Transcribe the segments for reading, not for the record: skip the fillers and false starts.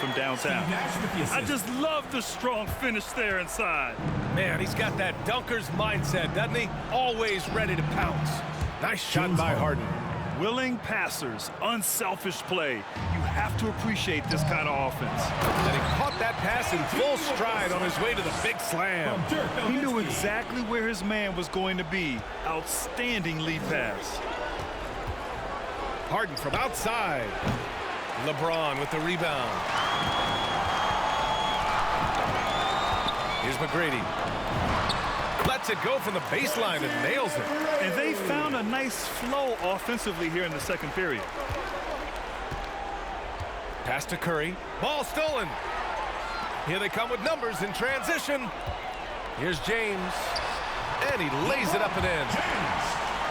from downtown. I just love the strong finish there inside. Man, he's got that dunker's mindset, doesn't he? Always ready to pounce. Nice shot by Harden. Willing passers, unselfish play. You have to appreciate this kind of offense. And he caught that pass in full stride on his way to the big slam. He knew exactly where his man was going to be. Outstanding lead pass. Harden from outside. LeBron with the rebound. Here's McGrady. Lets it go from the baseline and nails it. And they found a nice flow offensively here in the second period. Pass to Curry. Ball stolen. Here they come with numbers in transition. Here's James. And he lays it up and in.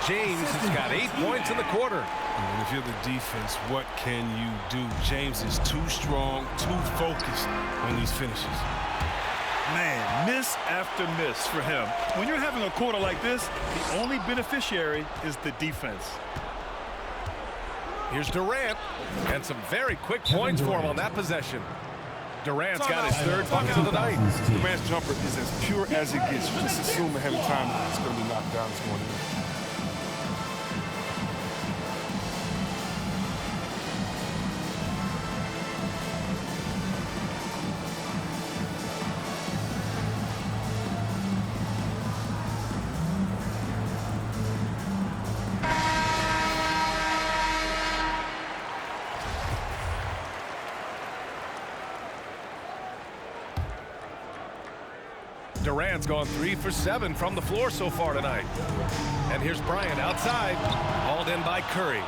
James has got 8 points in the quarter. And if you're the defense, what can you do? James is too strong, too focused on these finishes. Man, miss after miss for him. When you're having a quarter like this, the only beneficiary is the defense. Here's Durant, and some very quick points for him on that possession. Durant's got his third bucket of the night. Durant's jumper is as pure as it gets. You just assume ahead of time it's going to be knocked down. It's going to be. Durant's gone 3 for 7 from the floor so far tonight. And here's Bryant outside, hauled in by Curry.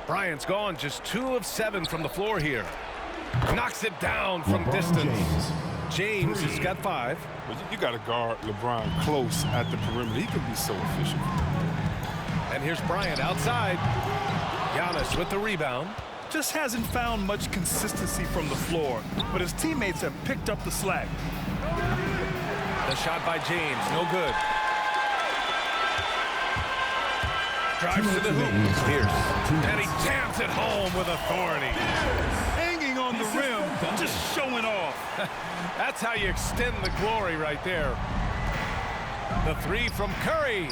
Bryant's gone just 2 of 7 from the floor here. Knocks it down from distance. James has got 5. You got to guard LeBron close at the perimeter. He can be so efficient. And here's Bryant outside. Giannis with the rebound. Just hasn't found much consistency from the floor, but his teammates have picked up the slack. The shot by James, no good. Drives to the hoop, Pierce. And he jams it home with authority. Hanging on the rim, just showing off. That's how you extend the glory right there. The 3 from Curry.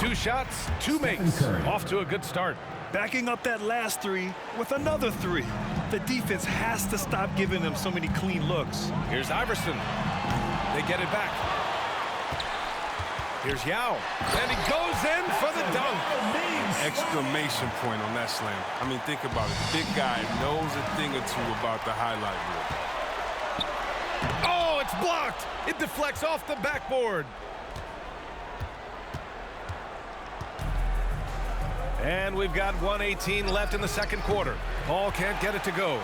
2 shots, 2 makes. Off to a good start. Backing up that last 3 with another 3. The defense has to stop giving them so many clean looks. Here's Iverson. They get it back. Here's Yao. And he goes in for the dunk. Exclamation point on that slam. I mean, think about it. The big guy knows a thing or two about the highlight reel. Oh, it's blocked. It deflects off the backboard. And we've got 1:18 left in the second quarter. Paul can't get it to go.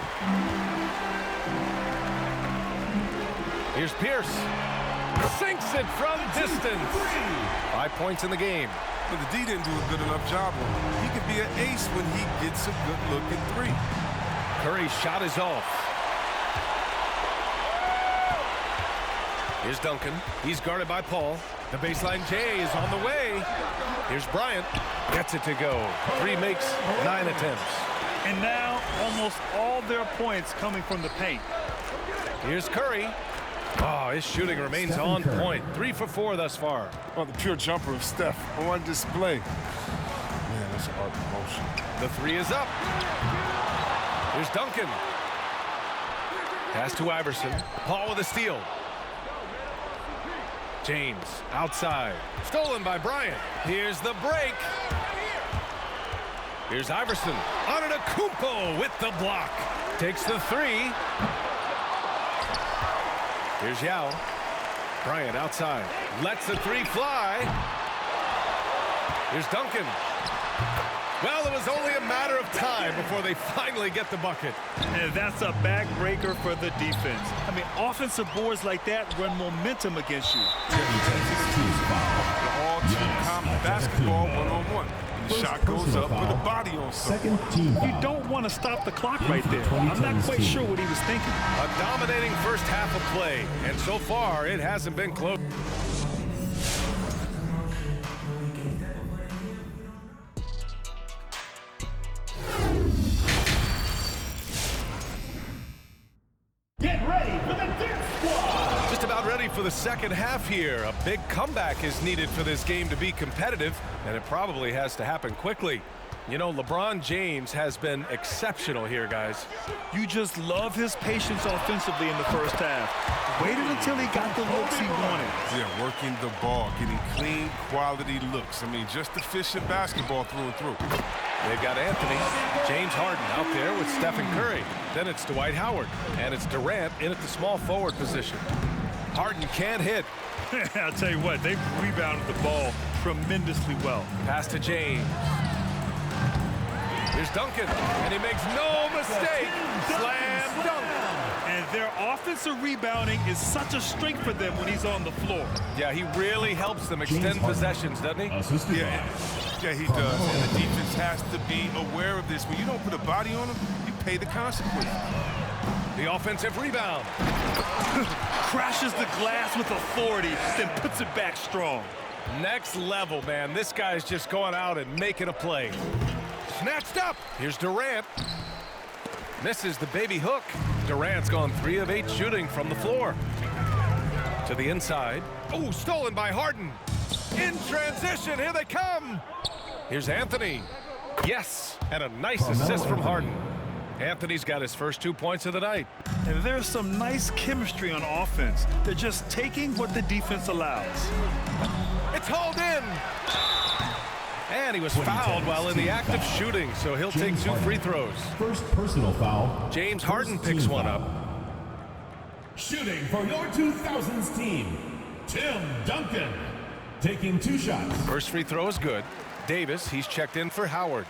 Here's Pierce. Sinks it from distance. 5 points in the game. But the D didn't do a good enough job on him. He could be an ace when he gets a good look at 3. Curry's shot is off. Here's Duncan. He's guarded by Paul. The baseline J is on the way. Here's Bryant. Gets it to go. 3 makes, 9 attempts. And now almost all their points coming from the paint. Here's Curry. Oh, his shooting remains on point. 3 for 4 thus far. Oh, the pure jumper of Steph on display. Man, that's an art of motion. The 3 is up. Here's Duncan. Pass to Iverson. Paul with a steal. James outside. Stolen by Bryant. Here's the break. Here's Iverson. Antetokounmpo with the block. Takes the 3. Here's Yao. Bryant outside. Lets the 3 fly. Here's Duncan. Well, it was only a matter of time before they finally get the bucket. And that's a backbreaker for the defense. I mean, offensive boards like that run momentum against you. All-team basketball one-on-one. The shot goes up with a body on something. You don't want to stop the clock right there. I'm not quite sure what he was thinking. A dominating first half of play, and so far it hasn't been close. for the second half here. A big comeback is needed for this game to be competitive, and it probably has to happen quickly. You know, LeBron James has been exceptional here, guys. You just love his patience offensively in the first half. Waited until he got the looks he wanted. Yeah, working the ball, getting clean, quality looks. I mean, just efficient basketball through and through. They've got Anthony, James Harden out there with Stephen Curry. Then it's Dwight Howard, and it's Durant in at the small forward position. Harden can't hit. I'll tell you what, they've rebounded the ball tremendously well. Pass to James. Here's Duncan, and he makes no mistake. Slam dunk. And their offensive rebounding is such a strength for them when he's on the floor. Yeah, he really helps them extend possessions, doesn't he? Yeah, he does. And the defense has to be aware of this. When you don't put a body on him, you pay the consequences. The offensive rebound. Crashes the glass with authority, then puts it back strong. Next level, man. This guy's just going out and making a play. Snatched up. Here's Durant. Misses the baby hook. Durant's gone 3 of 8 shooting from the floor. To the inside. Oh, stolen by Harden. In transition, here they come. Here's Anthony. Yes, and a nice assist from Harden. Anthony's got his first 2 points of the night. And there's some nice chemistry on offense. They're just taking what the defense allows. It's hauled in. And he was fouled while in the act of shooting, so he'll take 2 free throws. First personal foul. James Harden picks one up. Shooting for your 2000s team, Tim Duncan. Taking 2 shots. First free throw is good. Davis, he's checked in for Howard.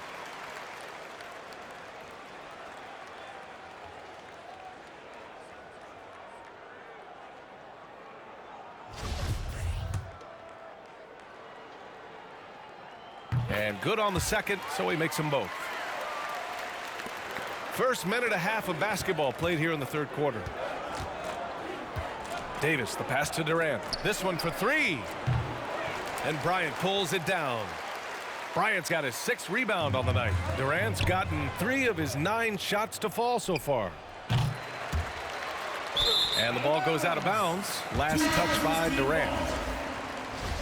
And good on the second, so he makes them both. First minute and a half of basketball played here in the third quarter. Davis, the pass to Durant. This one for 3. And Bryant pulls it down. Bryant's got his 6th rebound on the night. Durant's gotten 3 of his 9 shots to fall so far. And the ball goes out of bounds. Last touch by Durant.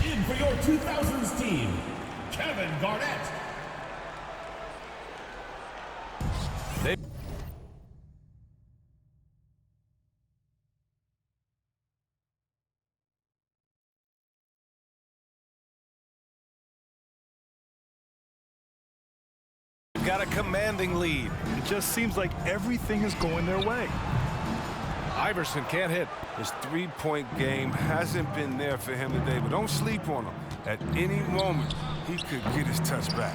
In for your 2000s team, Kevin Garnett. They've got a commanding lead. It just seems like everything is going their way. Iverson can't hit. His three-point game hasn't been there for him today, but don't sleep on him. At any moment, he could get his touch back.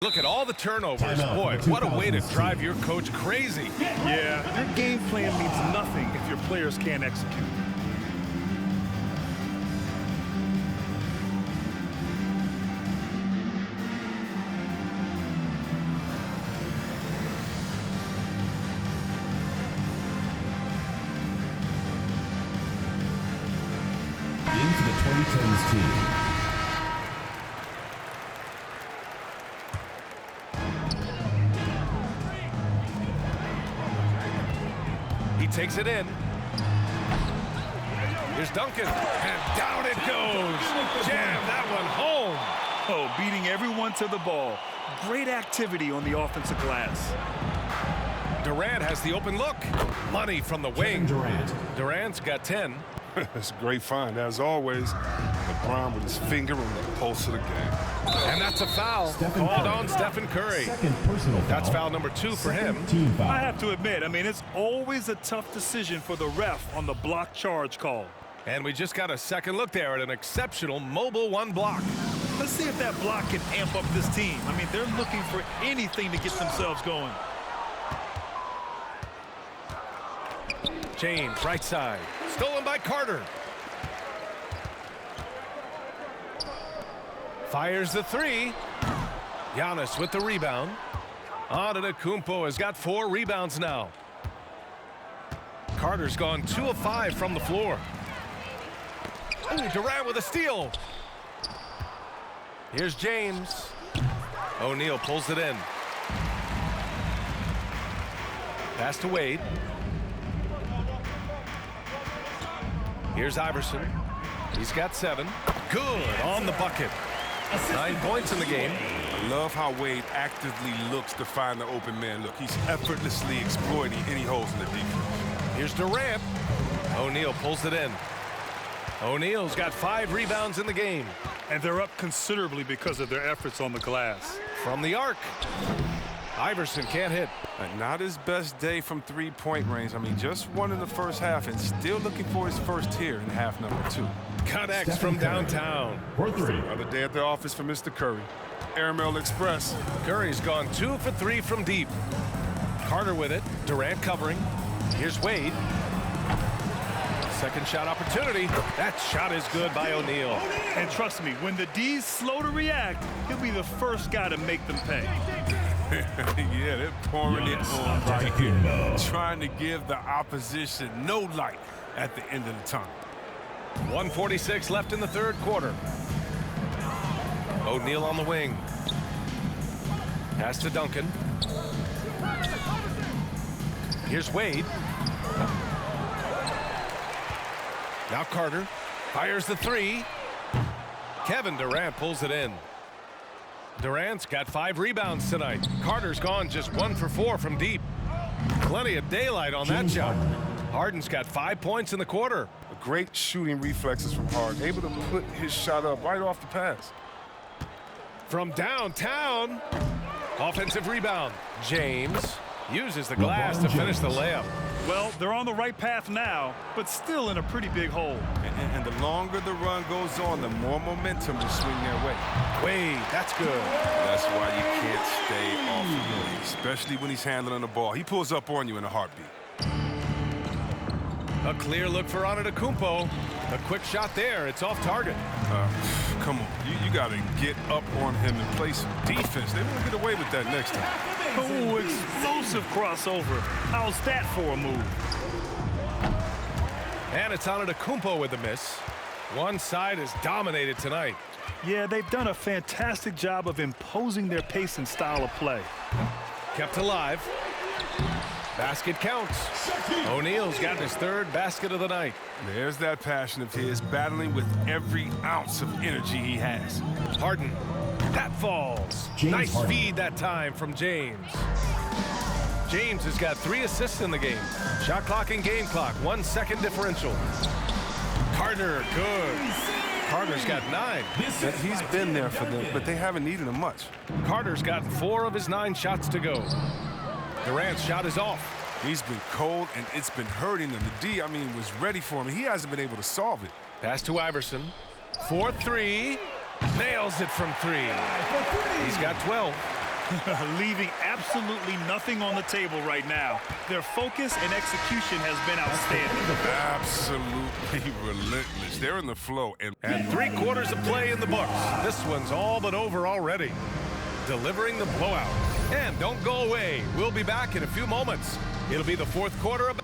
Look at all the turnovers. Boy, what a way to drive your coach crazy. Yeah, your game plan means nothing if your players can't execute. Into the 2010s team. He takes it in. Here's Duncan, and down it goes. Jam that one home. Oh, beating everyone to the ball. Great activity on the offensive glass. Durant has the open look. Money from the wing. Durant's got 10. It's a great find, as always. LeBron with his finger on the pulse of the game. And that's a foul called on Stephen Curry. Second personal foul. That's foul number 2 for him. Team foul. I have to admit, I mean, it's always a tough decision for the ref on the block charge call. And we just got a second look there at an exceptional mobile 1 block. Let's see if that block can amp up this team. I mean, they're looking for anything to get themselves going. James, right side. Stolen by Carter. Fires the 3. Giannis with the rebound. Antetokounmpo has got 4 rebounds now. Carter's gone 2 of 5 from the floor. Ooh, Durant with a steal. Here's James. O'Neal pulls it in. Pass to Wade. Here's Iverson. He's got 7. Good on the bucket. 9 points in the game. I love how Wade actively looks to find the open man look. He's effortlessly exploiting any holes in the defense. Here's Durant. O'Neal pulls it in. O'Neal's got 5 rebounds in the game. And they're up considerably because of their efforts on the glass. From the arc. Iverson can't hit. Not his best day from three-point range. I mean, just one in the first half and still looking for his first here in half number 2. Connects from downtown. For 3. Another day at the office for Mr. Curry. Airmail Express. Curry's gone 2 for 3 from deep. Carter with it. Durant covering. Here's Wade. Second shot opportunity. That shot is good by O'Neal. And trust me, when the D's slow to react, he'll be the first guy to make them pay. Yeah, they're pouring it on right here. Trying to give the opposition no light at the end of the tunnel. 1:46 left in the third quarter. O'Neal on the wing. Pass to Duncan. Here's Wade. Now Carter fires the 3. Kevin Durant pulls it in. Durant's got 5 rebounds tonight. Carter's gone just 1 for 4 from deep. Plenty of daylight on that shot. Harden's got 5 points in the quarter. Great shooting reflexes from Harden. Able to put his shot up right off the pass. From downtown. Offensive rebound. James uses the glass to finish the layup. Well, they're on the right path now, but still in a pretty big hole. And the longer the run goes on, the more momentum will swing their way. Wade, that's good. That's why you can't stay off of Wade, especially when he's handling the ball. He pulls up on you in a heartbeat. A clear look for Antetokounmpo. A quick shot there. It's off target. Come on. You got to get up on him and play some defense. They won't get away with that next time. Oh, explosive crossover. How's that for a move? And it's Antetokounmpo with the miss. One side is dominated tonight. Yeah, they've done a fantastic job of imposing their pace and style of play. Kept alive. Basket counts. O'Neal's got his 3rd basket of the night. There's that passion of his, battling with every ounce of energy he has. Harden. That falls. Nice feed that time from James. James has got 3 assists in the game. Shot clock and game clock. 1 second differential. Carter, good. Carter's got 9. He's been there for them, but they haven't needed him much. Carter's got 4 of his 9 shots to go. Durant's shot is off. He's been cold, and it's been hurting him. The D, was ready for him. He hasn't been able to solve it. Pass to Iverson. 4-3. Nails it from 3. He's got 12. Leaving absolutely nothing on the table right now. Their focus and execution has been outstanding. Absolutely relentless. They're in the flow. And 3 quarters of play in the books. This one's all but over already. Delivering the blowout. And don't go away. We'll be back in a few moments. It'll be the 4th quarter of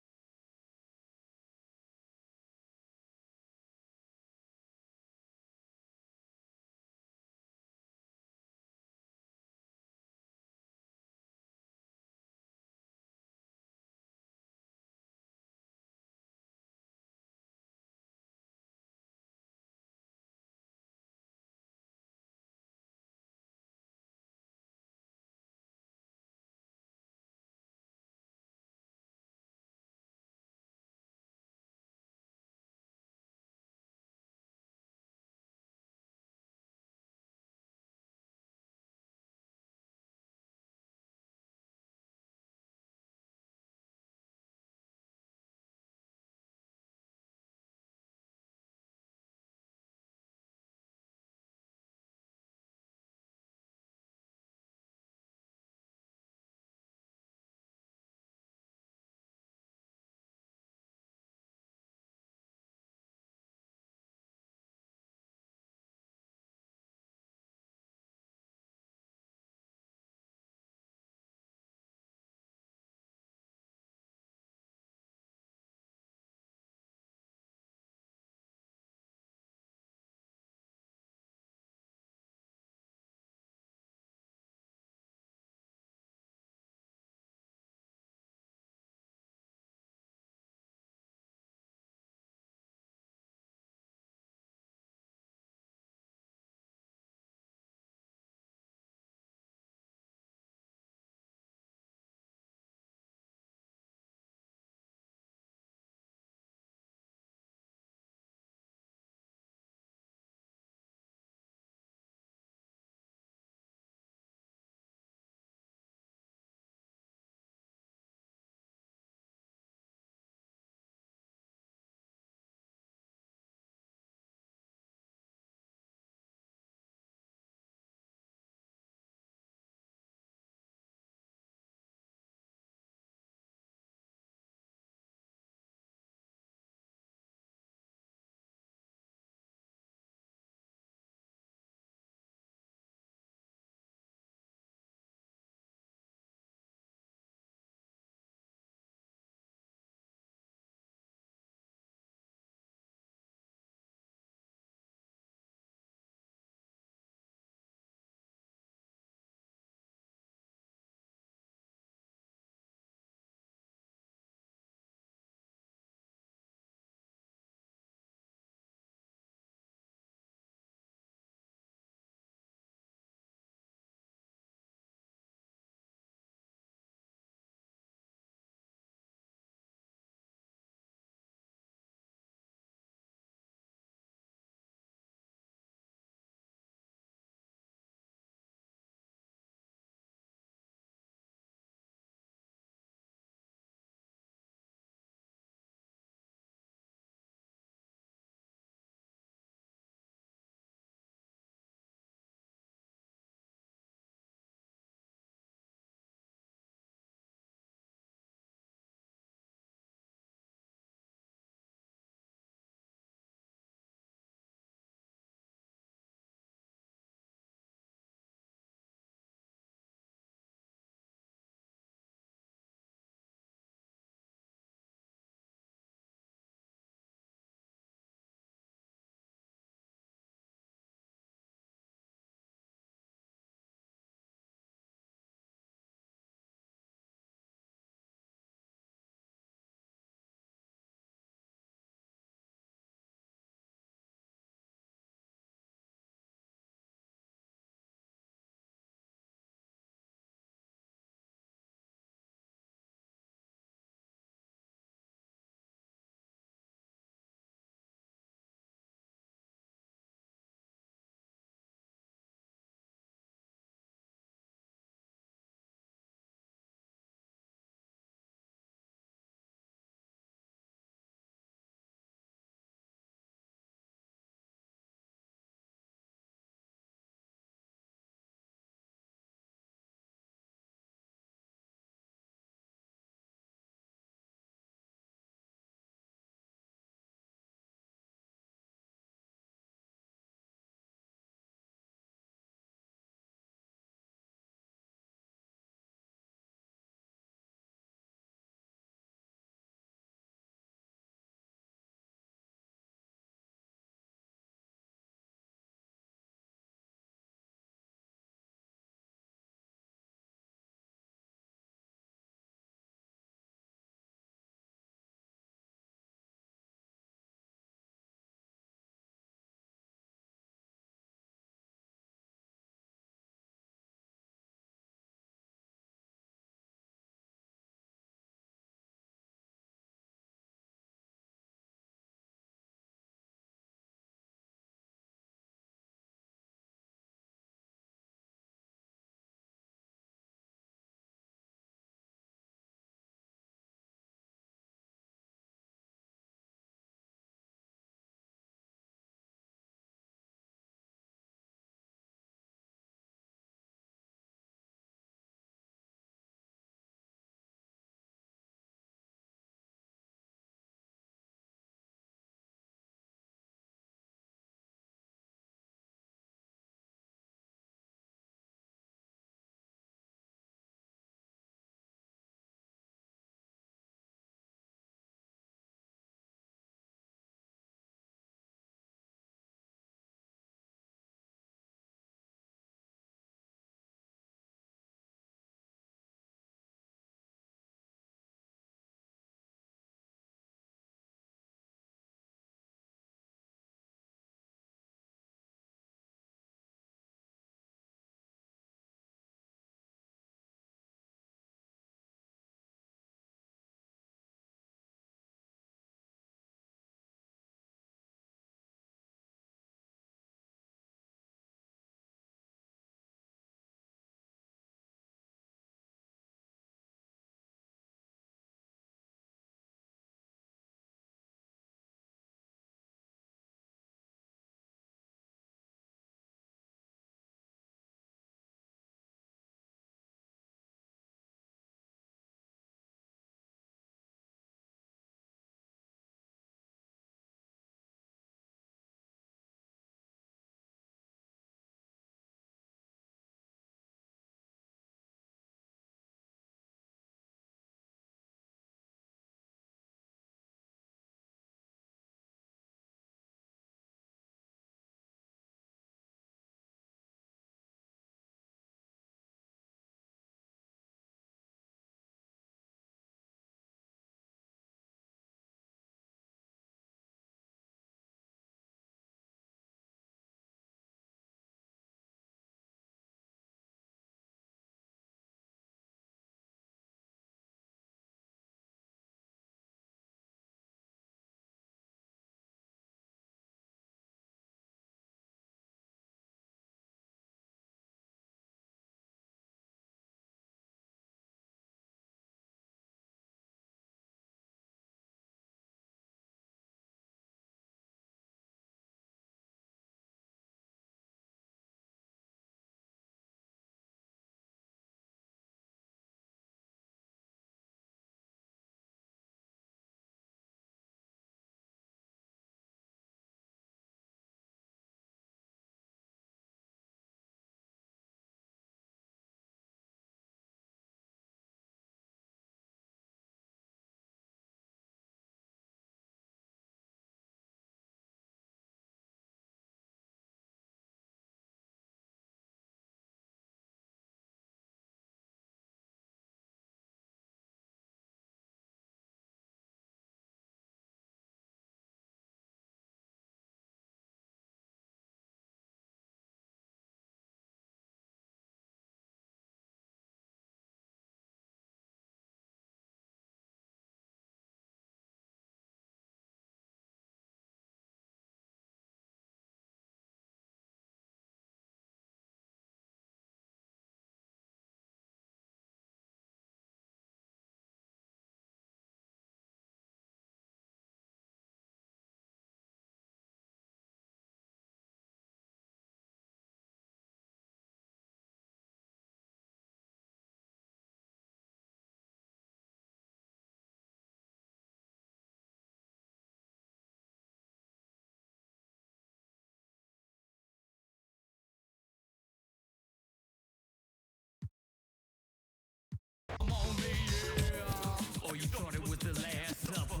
the Last Supper.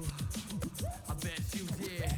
I bet you did.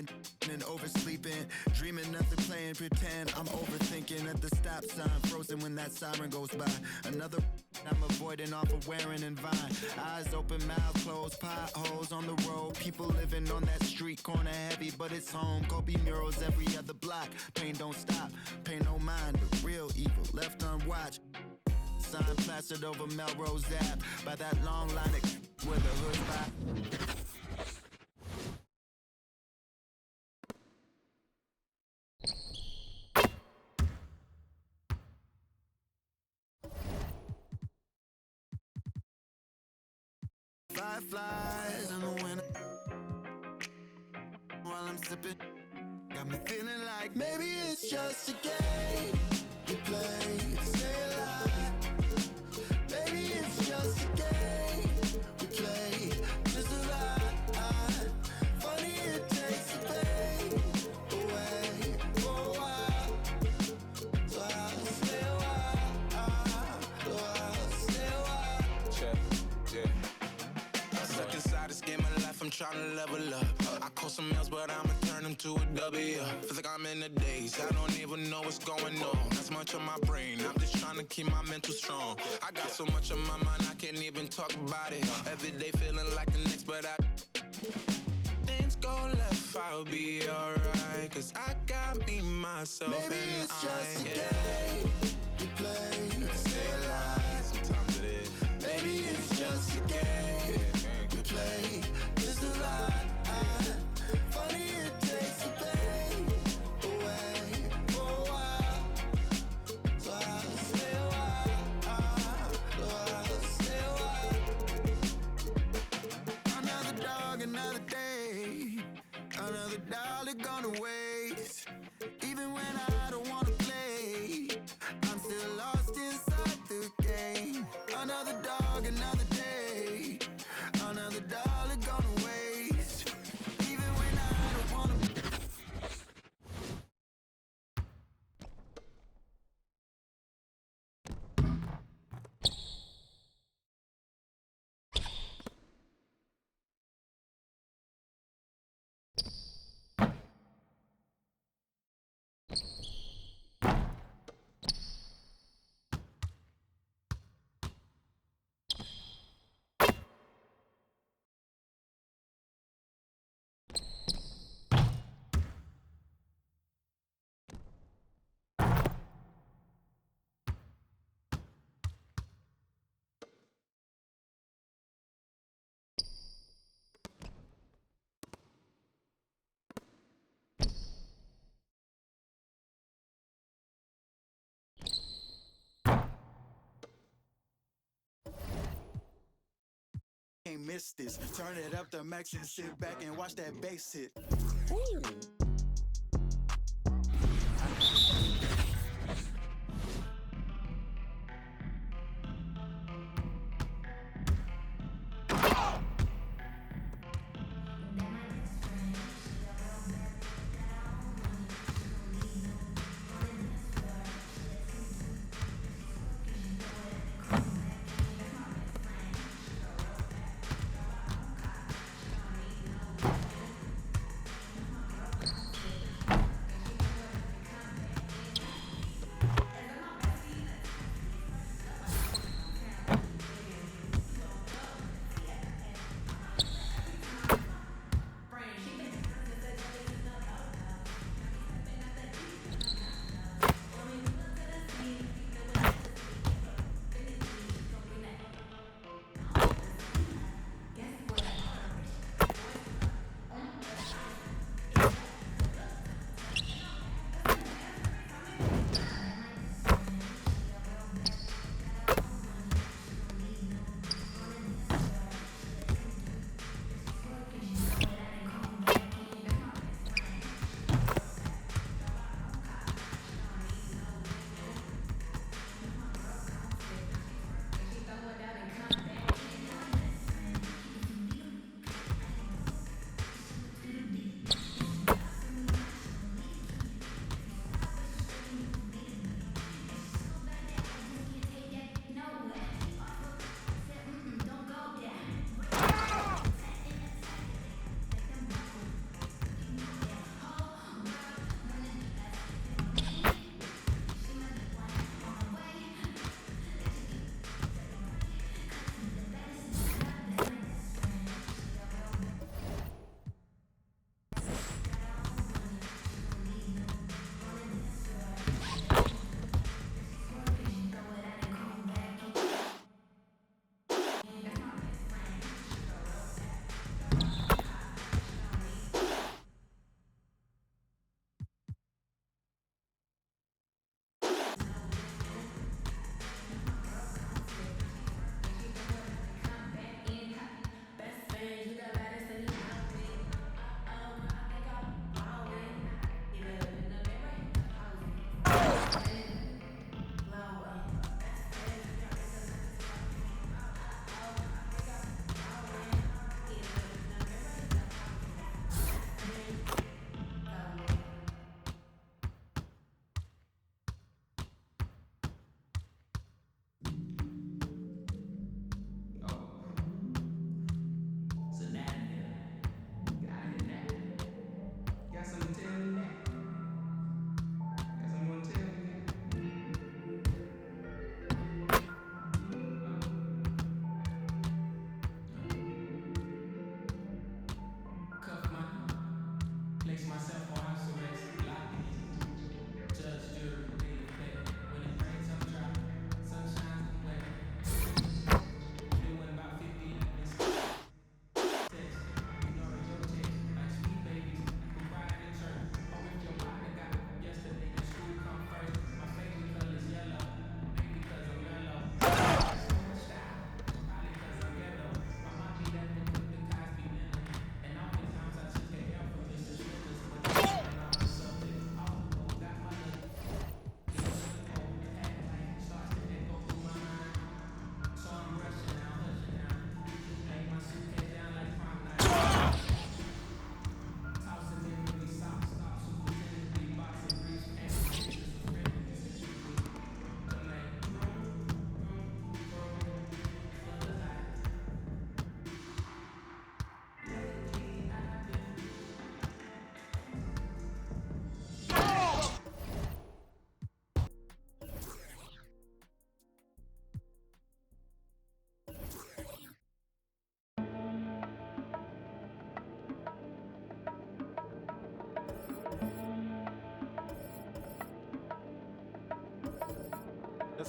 weekend and oversleeping, dreaming nothing, playing pretend. I'm overthinking at the stop sign, frozen when that siren goes by. Another I'm avoiding off of wearing and Vine. Eyes open, mouth closed, potholes on the road. People living on that street corner heavy, but it's home. Kobe murals every other block. Pain don't stop, pay no mind. The real evil left unwatched. Sign plastered over Melrose Ave by that long line of where the hood's by. Fireflies in the winter while I'm sipping, got me feeling like maybe it's just a game we play to stay alive. Maybe it's just a game we play to survive. Funny it takes the pain away for a while, so I'll stay a while, so I'll stay a while. Check, yeah. Stuck inside this game of life, I'm trying to level up. I call some L's, but I'ma turn them to a W. Feel like I'm in the days, I don't even know what's going on. Not so much on my brain, I'm just trying to keep my mental strong. I got so much on my mind, I can't even talk about it. Every day feeling like the next, but things go left, I'll be alright. Cause I got me, myself, maybe and it's just a game we play to stay alive. Sometimes it is. Maybe it's just a game we play to survive. Funny it takes the pain away for a while, so I'll stay a while, so I'll stay a while. Another dog, another day, another dollar gone to waste. Even when I don't wanna play, I'm still lost inside the game. Another dog, another day, another dollar gone to waste. Even when I don't wanna. Can't miss this. Turn it up to max and sit back and watch that bass hit. Ooh.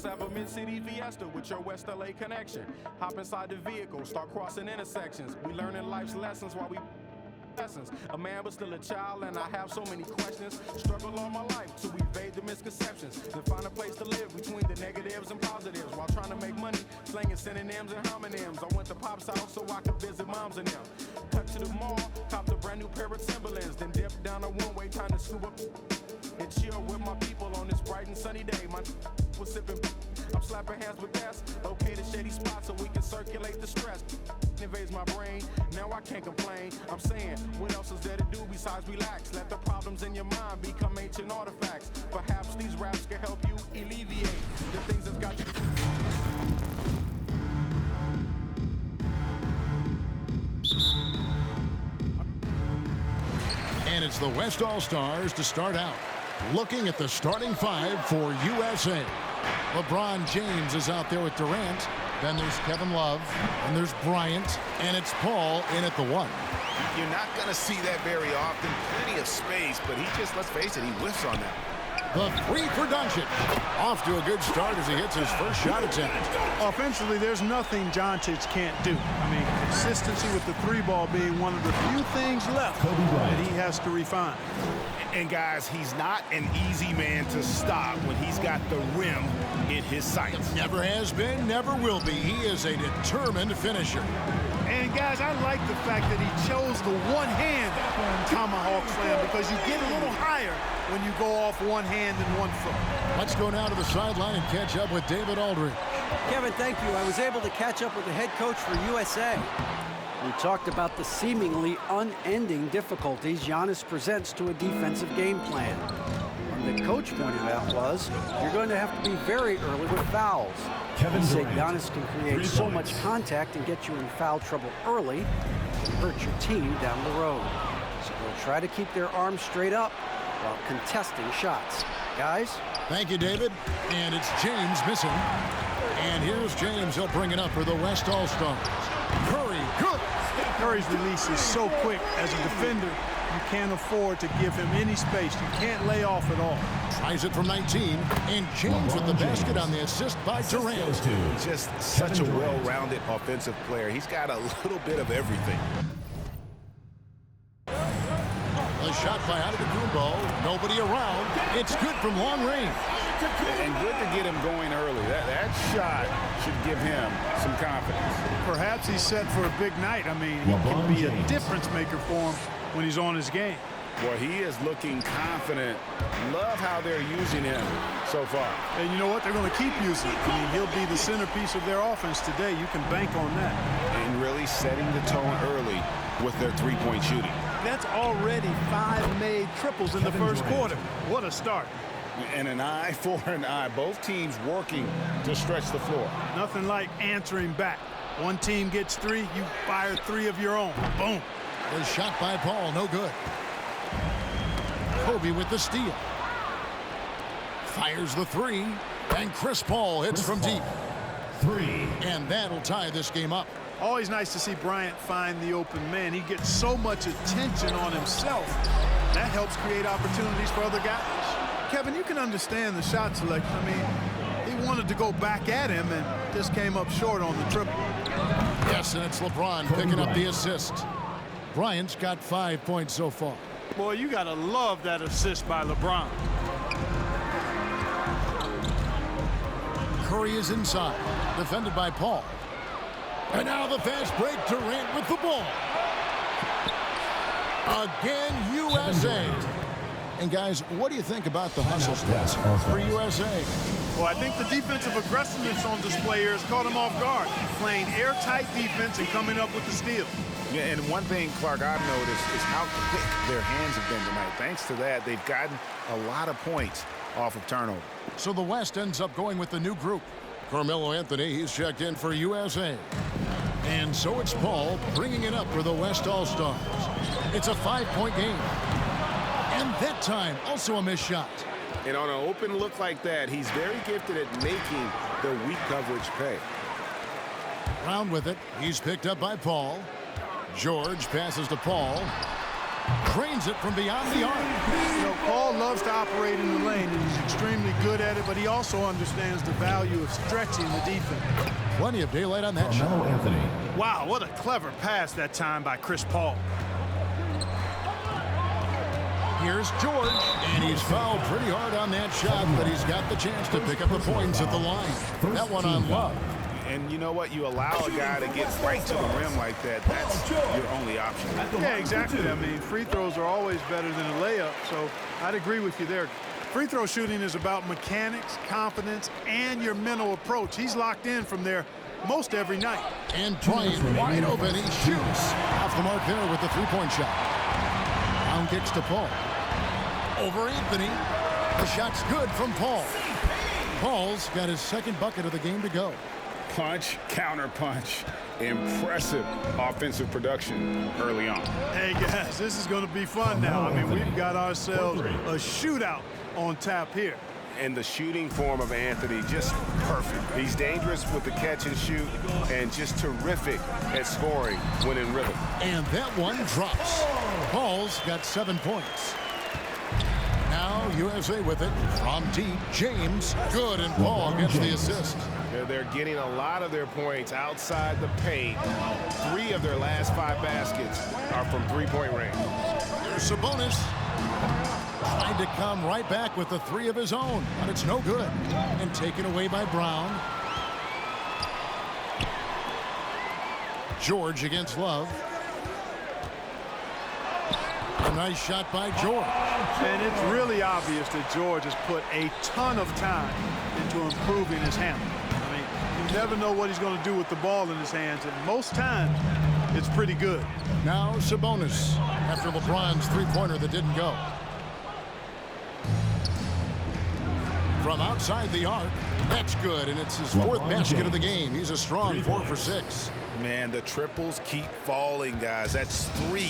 Just have a mid-city Fiesta with your West LA connection. Hop inside the vehicle, start crossing intersections. We learning life's lessons while we lessons. A man but still a child, and I have so many questions. Struggle all my life to evade the misconceptions. Then find a place to live between the negatives and positives while trying to make money, slanging synonyms and homonyms. I went to Pop's house so I could visit moms and them. Cut to the mall, copped a brand new pair of Timberlands, then dipped down a one-way time to scoop up and chill with my people on this bright and sunny day. My was sipping, I'm slapping hands with gas. Locate a shady spot so we can circulate the stress. Invades my brain, now I can't complain. I'm saying, what else is there to do besides relax? Let the problems in your mind become ancient artifacts. Perhaps these raps can help you alleviate the things that's got you. And it's the West All-Stars to start out. Looking at the starting five for USA. LeBron James is out there with Durant. Then there's Kevin Love, and there's Bryant, and it's Paul in at the 1. You're not going to see that very often. Plenty of space, but he just, let's face it, he whiffs on that. The 3 for Doncic. Off to a good start as he hits his first shot attempt. Offensively, there's nothing Doncic can't do. I mean, consistency with the 3-ball being one of the few things left that he has to refine. And guys, he's not an easy man to stop when he's got the rim in his sights. Never has been, never will be. He is a determined finisher. And guys, I like the fact that he chose the one-hand tomahawk slam because you get a little higher when you go off one hand and one foot. Let's go now to the sideline and catch up with David Aldridge. Kevin, thank you. I was able to catch up with the head coach for USA. We talked about the seemingly unending difficulties Giannis presents to a defensive game plan. What the coach pointed out was, you're going to have to be very early with fouls. He said Giannis can create so much contact and get you in foul trouble early and hurt your team down the road. So they'll try to keep their arms straight up while contesting shots. Guys? Thank you, David. And it's James missing. And here's James. He'll bring it up for the West All-Stars. Curry, good. Curry's release is so quick. As a defender, you can't afford to give him any space. You can't lay off at all. Tries it from 19, and James with the basket on the assist by Durant. Just such a well-rounded offensive player. He's got a little bit of everything. A shot by Antetokounmpo. Nobody around. It's good from long range. And good to get him going early. That shot should give him some confidence. Perhaps he's set for a big night. I mean, he can be a difference maker for him when he's on his game. Well, he is looking confident. Love how they're using him so far. And you know what? They're going to keep using him. I mean, he'll be the centerpiece of their offense today. You can bank on that. And really setting the tone early with their three-point shooting. That's already 5 made triples in the first quarter. What a start. And an eye for an eye. Both teams working to stretch the floor. Nothing like answering back. One team gets 3, you fire 3 of your own. Boom. The shot by Paul, no good. Kobe with the steal. Fires the 3, and Chris Paul hits from deep. 3. And that'll tie this game up. Always nice to see Bryant find the open man. He gets so much attention on himself. That helps create opportunities for other guys. Kevin, you can understand the shot selection. I mean, he wanted to go back at him and just came up short on the triple. Yes, and it's LeBron picking up the assist. Bryant's got 5 points so far. Boy, you got to love that assist by LeBron. Curry is inside, defended by Paul. And now the fast break, Durant with the ball. Again, USA. And guys, what do you think about the hustle stats for USA? Well, I think the defensive aggressiveness on display here has caught them off guard. Playing airtight defense and coming up with the steal. Yeah, and one thing, Clark, I've noticed is how quick their hands have been tonight. Thanks to that, they've gotten a lot of points off of turnover. So the West ends up going with the new group. Carmelo Anthony, he's checked in for USA. And so it's Paul bringing it up for the West All-Stars. It's a 5-point game. And that time, also a missed shot. And on an open look like that, he's very gifted at making the weak coverage pay. Round with it. He's picked up by Paul. George passes to Paul. Drains it from beyond the arc. You know, Paul loves to operate in the lane, and he's extremely good at it, but he also understands the value of stretching the defense. Plenty of daylight on that shot. Anthony. Wow, what a clever pass that time by Chris Paul. Here's George, and he's fouled pretty hard on that shot, but he's got the chance to pick up the points at the line. That one on Love. And you know what? You allow a guy to get right to the rim like that. That's your only option. Yeah, exactly. I mean, free throws are always better than a layup, so I'd agree with you there. Free throw shooting is about mechanics, confidence, and your mental approach. He's locked in from there most every night. And Bryant wide open. He shoots off the mark there with the three-point shot. Down kicks to Paul. Over Anthony. The shot's good from Paul. Paul's got his second bucket of the game to go. Punch, counter punch. Impressive offensive production early on. Hey, guys, this is going to be fun now. I mean, we've got ourselves a shootout on tap here. And the shooting form of Anthony, just perfect. He's dangerous with the catch and shoot and just terrific at scoring when in rhythm. And that one drops. Paul's got 7 points. Now USA with it from deep. James, good, and Paul gets the assist. They're getting a lot of their points outside the paint. 3 of their last 5 baskets are from three-point range. There's Sabonis. Tried to come right back with the 3 of his own, but it's no good. And taken away by Brown. George against Love. A nice shot by George. And it's really obvious that George has put a ton of time into improving his handling. I mean, you never know what he's going to do with the ball in his hands, and most times it's pretty good. Now Sabonis after LeBron's three-pointer that didn't go. From outside the arc, that's good, and it's his 4th basket of the game. He's a strong 4 for 6. Man, the triples keep falling, guys. That's 3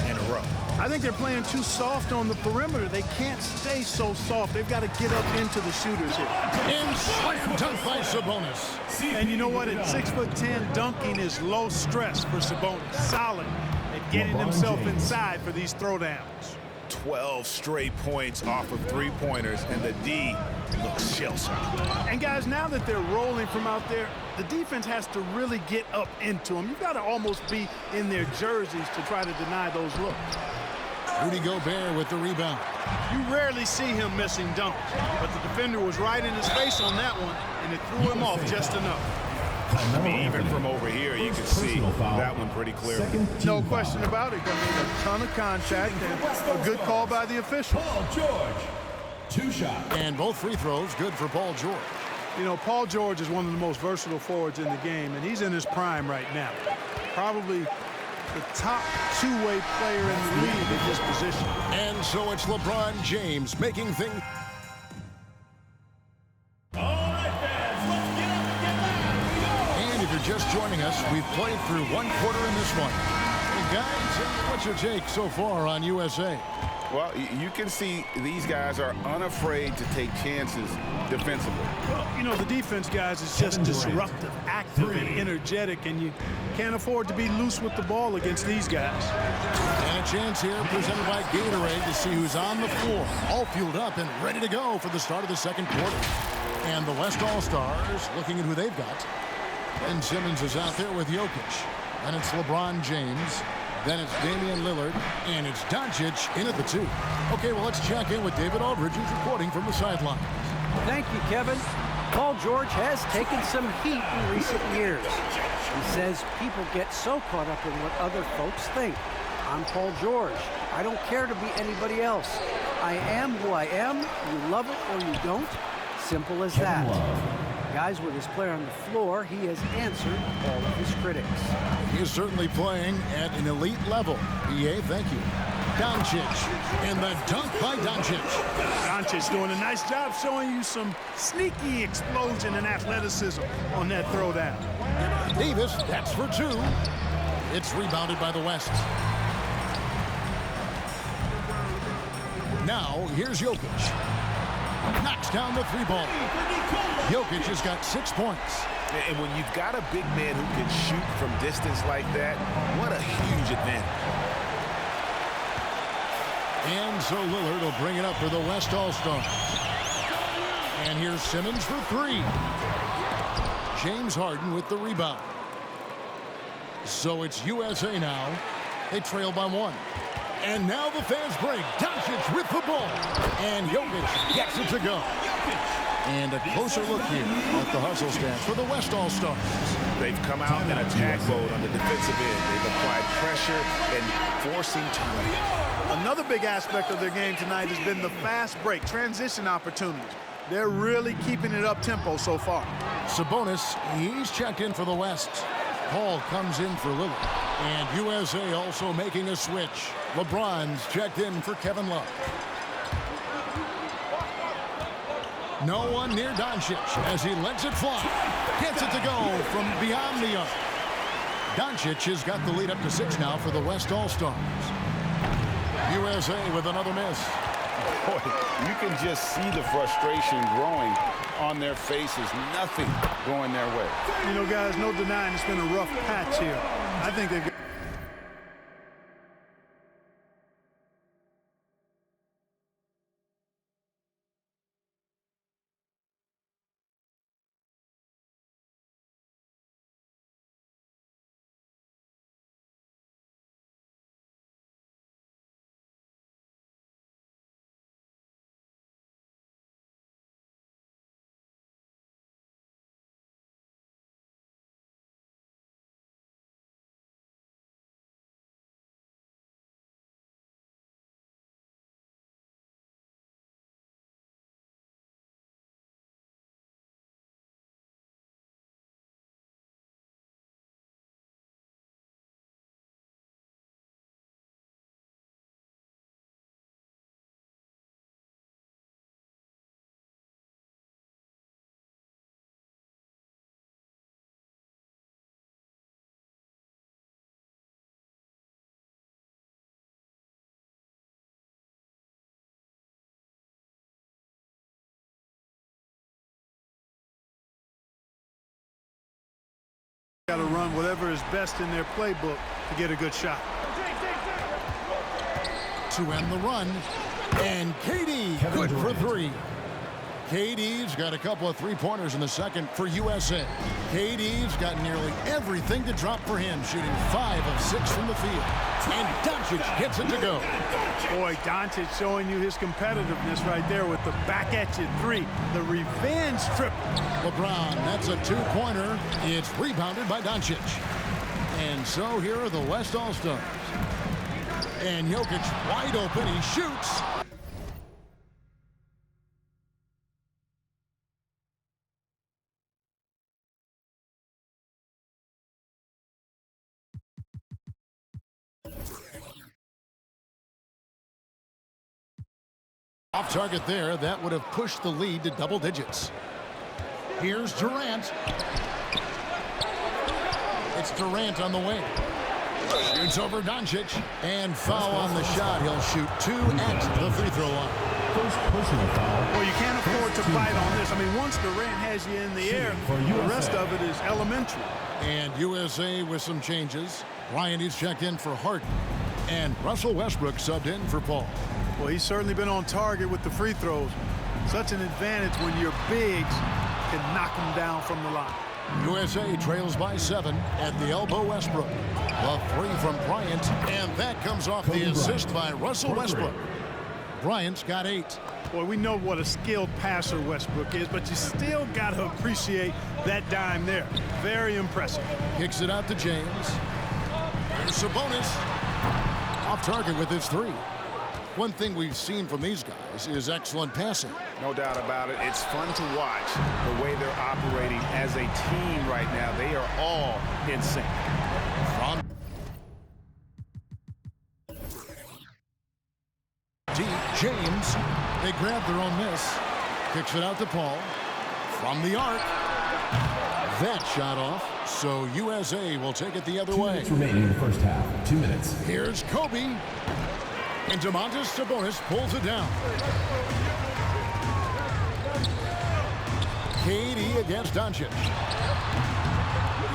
in a row. I think they're playing too soft on the perimeter. They can't stay so soft. They've got to get up into the shooters here. And slam dunk by Sabonis. And you know what? At 6'10", dunking is low stress for Sabonis. Solid at getting himself inside for these throwdowns. 12 straight points off of three-pointers, and the D looks shell-shocked. And guys, now that they're rolling from out there, the defense has to really get up into them. You've got to almost be in their jerseys to try to deny those looks. Rudy Gobert with the rebound. You rarely see him missing dunks, but the defender was right in his face on that one, and it threw him off just enough. I mean, even from over here, you can see that one pretty clearly. No question about it. I mean, a ton of contact and a good call by the official. Paul George, 2 shots. And both free throws good for Paul George. You know, Paul George is one of the most versatile forwards in the game, and he's in his prime right now. Probably the top two-way player in the league at this position. And so it's LeBron James making things. Just joining us, we've played through 1 quarter in this one. Hey guys, what's your take so far on USA? Well, you can see these guys are unafraid to take chances defensively. Well, you know, the defense, guys, is just disruptive, active, and energetic, and you can't afford to be loose with the ball against these guys. And a chance here presented by Gatorade to see who's on the floor, all fueled up and ready to go for the start of the 2nd quarter. And the West All-Stars looking at who they've got. Ben Simmons is out there with Jokic. Then it's LeBron James. Then it's Damian Lillard. And it's Doncic in at the 2. Okay, well, let's check in with David Aldridge, who's reporting from the sidelines. Thank you, Kevin. Paul George has taken some heat in recent years. He says people get so caught up in what other folks think. I'm Paul George. I don't care to be anybody else. I am who I am. You love it or you don't. Simple as that. Guys, with his player on the floor, he has answered all of his critics. He is certainly playing at an elite level. EA, thank you. Doncic, and the dunk by Doncic. Doncic doing a nice job showing you some sneaky explosion and athleticism on that throwdown. Davis, that's for 2. It's rebounded by the West. Now, here's Jokic. Knocks down the 3-ball. Jokic has got 6 points. And when you've got a big man who can shoot from distance like that, what a huge advantage. And so Lillard will bring it up for the West All-Stars. And here's Simmons for three. James Harden with the rebound. So it's USA now. They trail by one. And now the fast break. Doncic with the ball. And Jokic gets it to go. And a closer look here at the hustle stance for the West All-Stars. They've come out in attack mode on the defensive end. They've applied pressure and forcing turnovers. Another big aspect of their game tonight has been the fast break, transition opportunities. They're really keeping it up-tempo so far. Sabonis, he's checked in for the West. Paul comes in for Lillard. And USA also making a switch. LeBron's checked in for Kevin Love. No one near Doncic as he lets it fly. Gets it to go from beyond the arc. Doncic has got the lead up to 6 now for the West All-Stars. USA with another miss. Boy, you can just see the frustration growing on their faces. Nothing going their way. You know, guys, no denying it's been a rough patch here. I think they've got to run whatever is best in their playbook to get a good shot. To end the run. And KD good for three. KD's got a couple of three-pointers in the second for USA. KD's got nearly everything to drop for him, shooting 5 of 6 from the field. And Doncic gets it to go. Boy, Doncic showing you his competitiveness right there with the back-at-you three. The revenge triple. LeBron, that's a two-pointer. It's rebounded by Doncic. And so here are the West All-Stars. And Jokic wide open. He shoots. Off target there, that would have pushed the lead to double digits. Here's Durant. It's Durant on the wing. Shoots over Doncic, and foul on the shot. He'll shoot 2 at the free throw line. First personal foul. Well, you can't afford to bite on this. I mean, once Durant has you in the air, the rest of it is elementary. And USA with some changes. Bryant is checked in for Harden. And Russell Westbrook subbed in for Paul. Well, he's certainly been on target with the free throws. Such an advantage when your bigs can knock them down from the line. USA trails by 7 at the elbow. Westbrook. A three from Bryant, and that comes off the assist by Russell Westbrook. Bryant's got 8. Boy, we know what a skilled passer Westbrook is, but you still got to appreciate that dime there. Very impressive. Kicks it out to James. Here's Sabonis. Off target with his 3. One thing we've seen from these guys is excellent passing. No doubt about it. It's fun to watch the way they're operating as a team right now. They are all in sync. From deep, James. They grab their own miss. Kicks it out to Paul. From the arc. That shot off. So USA will take it the other way. 2 minutes remaining in the first half. 2 minutes. Here's Kobe. And Domantas Sabonis pulls it down. KD against Doncic.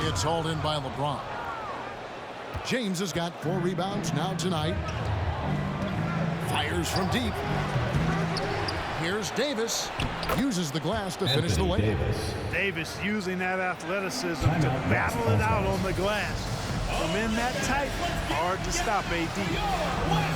It's hauled in by LeBron. James has got 4 rebounds now tonight. Fires fires from deep. Here's Davis. Uses the glass to finish the lane. Davis using that athleticism to battle it out on the glass. From in that tight, hard to stop AD.